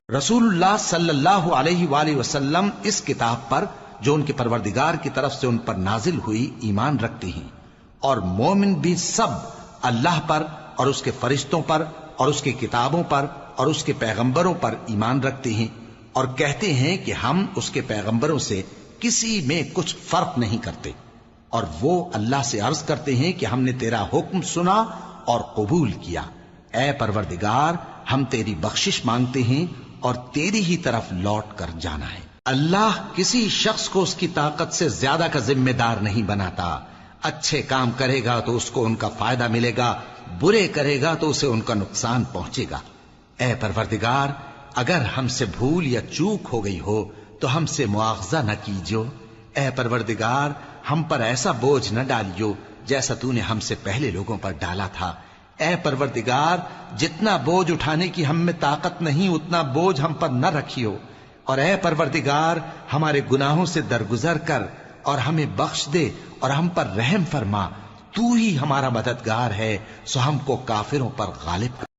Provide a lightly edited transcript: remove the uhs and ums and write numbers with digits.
رسول اللہ صلی اللہ علیہ وآلہ وسلم اس کتاب پر جو ان کے پروردگار کی طرف سے ان پر نازل ہوئی ایمان رکھتے ہیں، اور مومن بھی سب اللہ پر اور اس کے فرشتوں پر اور اس کی کتابوں پر اور اس کے پیغمبروں پر ایمان رکھتے ہیں، اور کہتے ہیں کہ ہم اس کے پیغمبروں سے کسی میں کچھ فرق نہیں کرتے، اور وہ اللہ سے عرض کرتے ہیں کہ ہم نے تیرا حکم سنا اور قبول کیا۔ اے پروردگار، ہم تیری بخشش مانگتے ہیں اور تیری ہی طرف لوٹ کر جانا ہے۔ اللہ کسی شخص کو اس کی طاقت سے زیادہ کا ذمہ دار نہیں بناتا۔ اچھے کام کرے گا تو اس کو ان کا فائدہ ملے گا، برے کرے گا تو اسے ان کا نقصان پہنچے گا۔ اے پروردگار، اگر ہم سے بھول یا چوک ہو گئی ہو تو ہم سے مواخذہ نہ کیجو۔ اے پروردگار، ہم پر ایسا بوجھ نہ ڈالیو جیسا تو نے ہم سے پہلے لوگوں پر ڈالا تھا۔ اے پروردگار، جتنا بوجھ اٹھانے کی ہم میں طاقت نہیں اتنا بوجھ ہم پر نہ رکھیو، اور اے پروردگار، ہمارے گناہوں سے درگزر کر اور ہمیں بخش دے اور ہم پر رحم فرما۔ تو ہی ہمارا مددگار ہے، سو ہم کو کافروں پر غالب کر۔